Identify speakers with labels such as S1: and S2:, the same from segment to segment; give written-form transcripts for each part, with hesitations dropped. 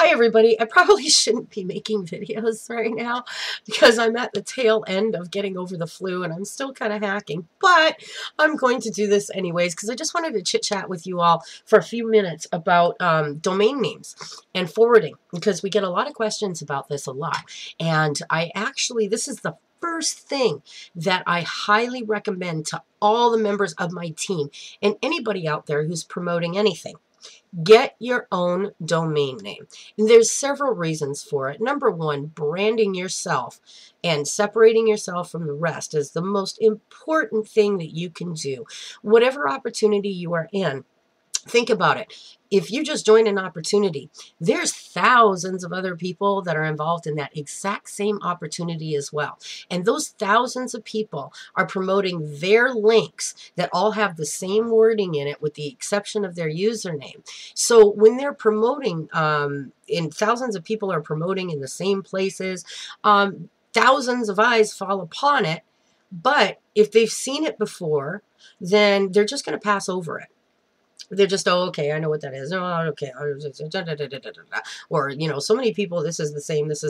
S1: Hi everybody. I probably shouldn't be making videos right now because I'm at the tail end of getting over the flu and I'm still kind of hacking, but I'm going to do this anyways because I just wanted to chit chat with you all for a few minutes about domain names and forwarding, because we get a lot of questions about this a lot. And this is the first thing that I highly recommend to all the members of my team and anybody out there who's promoting anything. Get your own domain name. And there's several reasons for it. Number one, branding yourself and separating yourself from the rest is the most important thing that you can do. Whatever opportunity you are in, think about it. If you just join an opportunity, there's thousands of other people that are involved in that exact same opportunity as well. And those thousands of people are promoting their links that all have the same wording in it with the exception of their username. So when they're promoting, and thousands of people are promoting in the same places, thousands of eyes fall upon it. But if they've seen it before, then they're just going to pass over it. They're just, oh, okay, I know what that is. Oh, okay. Or, so many people, this is the same. So,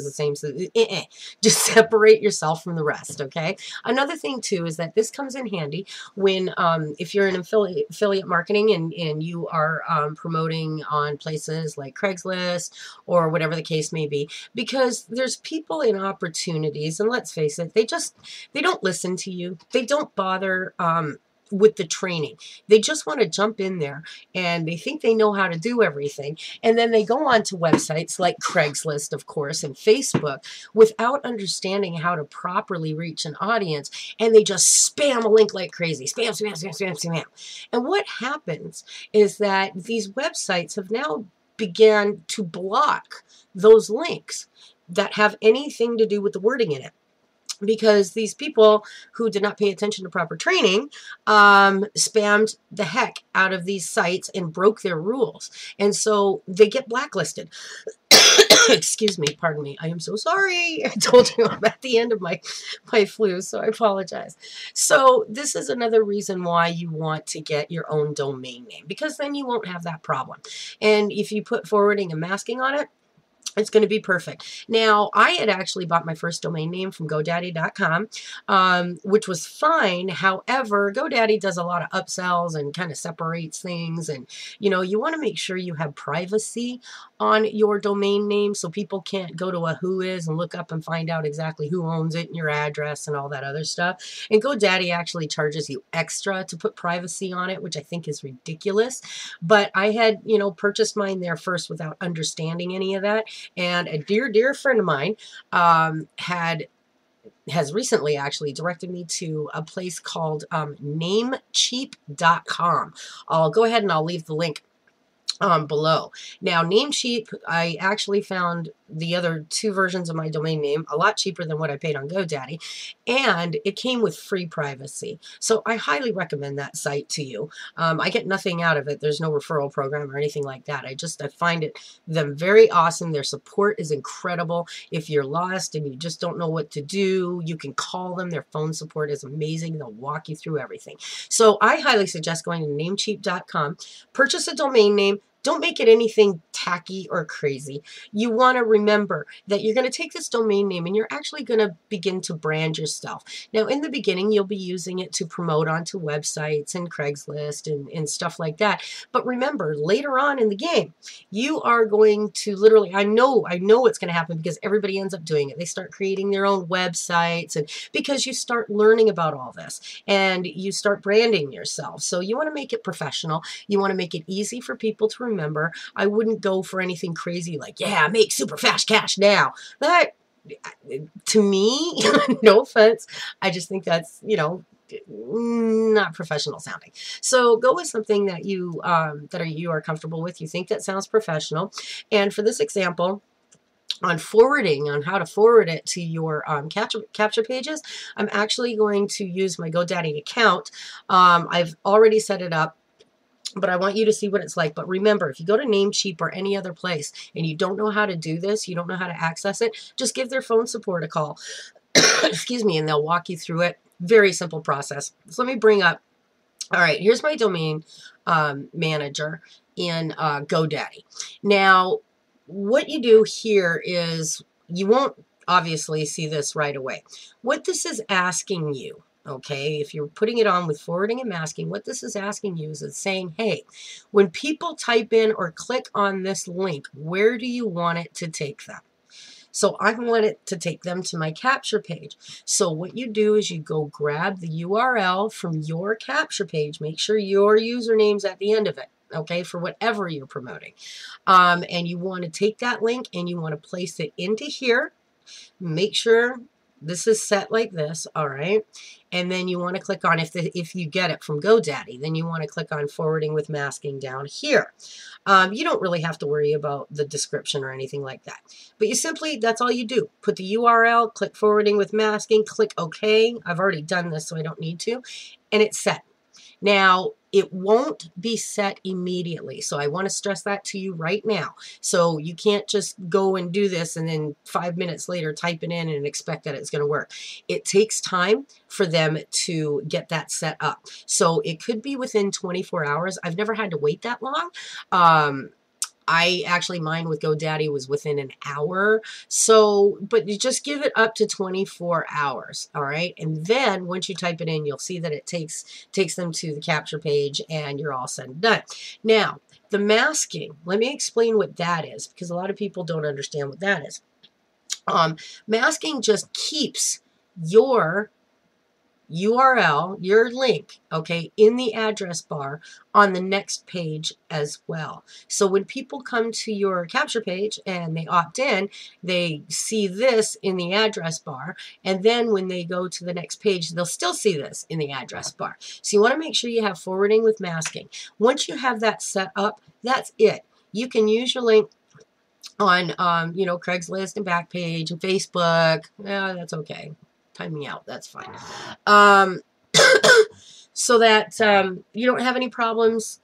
S1: just separate yourself from the rest, okay? Another thing, too, is that this comes in handy when, if you're in affiliate marketing and you are promoting on places like Craigslist or whatever the case may be, because there's people in opportunities, and let's face it, they don't listen to you. They don't bother, with the training. They just want to jump in there and they think they know how to do everything. And then they go on to websites like Craigslist, of course, and Facebook without understanding how to properly reach an audience. And they just spam a link like crazy. Spam, spam, spam, spam, spam. And what happens is that these websites have now began to block those links that have anything to do with the wording in it, because these people who did not pay attention to proper training spammed the heck out of these sites and broke their rules. And so they get blacklisted. Excuse me, pardon me. I am so sorry. I told you I'm at the end of my flu, so I apologize. So this is another reason why you want to get your own domain name, because then you won't have that problem. And if you put forwarding and masking on it, it's going to be perfect. Now, I had actually bought my first domain name from GoDaddy.com, which was fine. However, GoDaddy does a lot of upsells and kind of separates things. And, you want to make sure you have privacy on your domain name so people can't go to a Whois and look up and find out exactly who owns it and your address and all that other stuff. And GoDaddy actually charges you extra to put privacy on it, which I think is ridiculous. But I had, purchased mine there first without understanding any of that. And a dear friend of mine has recently actually directed me to a place called Namecheap.com. I'll go ahead and I'll leave the link below. Now, Namecheap, I actually found the other two versions of my domain name a lot cheaper than what I paid on GoDaddy, and it came with free privacy. So I highly recommend that site to you. I get nothing out of it. There's no referral program or anything like that. I find them very awesome. Their support is incredible. If you're lost and you just don't know what to do, you can call them. Their phone support is amazing. They'll walk you through everything. So I highly suggest going to Namecheap.com, purchase a domain name. Don't make it anything tacky or crazy. You want to remember that you're going to take this domain name and you're actually going to begin to brand yourself. Now, in the beginning, you'll be using it to promote onto websites and Craigslist and stuff like that. But remember, later on in the game, you are going to literally, I know what's going to happen because everybody ends up doing it. They start creating their own websites, and because you start learning about all this and you start branding yourself. So you want to make it professional. You want to make it easy for people to remember. I wouldn't go for anything crazy like, yeah, make super fast cash now. That, to me, no offense, I just think that's, not professional sounding. So go with something that you are comfortable with. You think that sounds professional. And for this example, on forwarding, on how to forward it to your capture pages, I'm actually going to use my GoDaddy account. I've already set it up, but I want you to see what it's like. But remember, if you go to Namecheap or any other place and you don't know how to do this, you don't know how to access it, just give their phone support a call. Excuse me, and they'll walk you through it. Very simple process. So let me bring up, all right, here's my domain manager in GoDaddy. Now, what you do here is, you won't obviously see this right away. What this is asking you, okay, if you're putting it on with forwarding and masking, what this is asking you is it's saying, hey, when people type in or click on this link, where do you want it to take them? So I want it to take them to my capture page. So what you do is you go grab the URL from your capture page. Make sure your username's at the end of it, okay, for whatever you're promoting. And you want to take that link and you want to place it into here. Make sure this is set like this, all right? And then you want to click on, if you get it from GoDaddy, then you want to click on forwarding with masking down here. You don't really have to worry about the description or anything like that. But you simply, that's all you do. Put the URL, click forwarding with masking, click OK. I've already done this, so I don't need to. And it's set. Now, it won't be set immediately. So I want to stress that to you right now. So you can't just go and do this and then 5 minutes later type it in and expect that it's going to work. It takes time for them to get that set up. So it could be within 24 hours. I've never had to wait that long. I actually, mine with GoDaddy was within an hour. So, but you just give it up to 24 hours. All right. And then once you type it in, you'll see that it takes them to the capture page and you're all said and done. Now, the masking, let me explain what that is, because a lot of people don't understand what that is. Masking just keeps your URL, your link, okay, in the address bar on the next page as well. So when people come to your capture page and they opt in, they see this in the address bar, and then when they go to the next page, they'll still see this in the address bar. So you want to make sure you have forwarding with masking. Once you have that set up, that's it. You can use your link on, Craigslist and Backpage and Facebook. Yeah, that's okay. Time me out. That's fine. So that you don't have any problems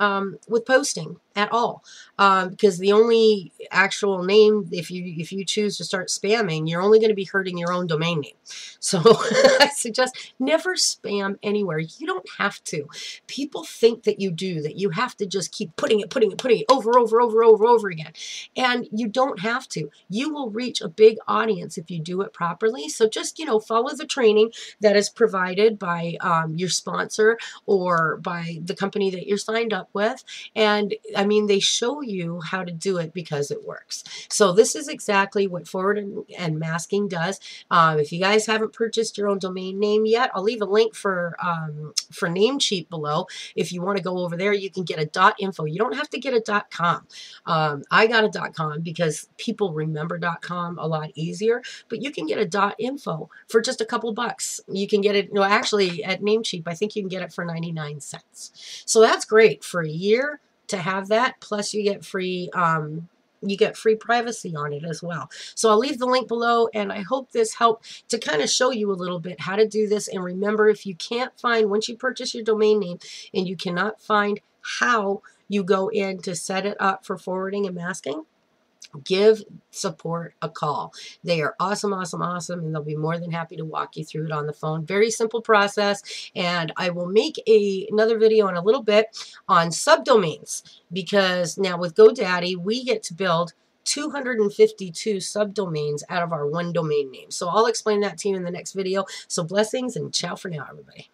S1: with posting at all, because the only actual name, if you choose to start spamming, you're only going to be hurting your own domain name. So I suggest never spam anywhere. You don't have to. People think that you do, that you have to just keep putting it over again, and you don't have to. You will reach a big audience if you do it properly. So just follow the training that is provided by your sponsor or by the company that you're signed up with. And I mean, they show you how to do it because it works. So this is exactly what forwarding and masking does. If you guys haven't purchased your own domain name yet, I'll leave a link for Namecheap below. If you want to go over there, you can get a .info. You don't have to get a .com. I got a .com because people remember .com a lot easier, but you can get a .info for just a couple bucks. You can get it, actually at Namecheap, I think you can get it for 99 cents. So that's great for a year to have that. Plus you get free privacy on it as well. So I'll leave the link below, and I hope this helped to kind of show you a little bit how to do this. And remember, if you can't find, once you purchase your domain name and you cannot find how you go in to set it up for forwarding and masking, give support a call. They are awesome, and they'll be more than happy to walk you through it on the phone. Very simple process, and I will make another video in a little bit on subdomains, because now with GoDaddy, we get to build 252 subdomains out of our one domain name. So I'll explain that to you in the next video. So blessings and ciao for now, everybody.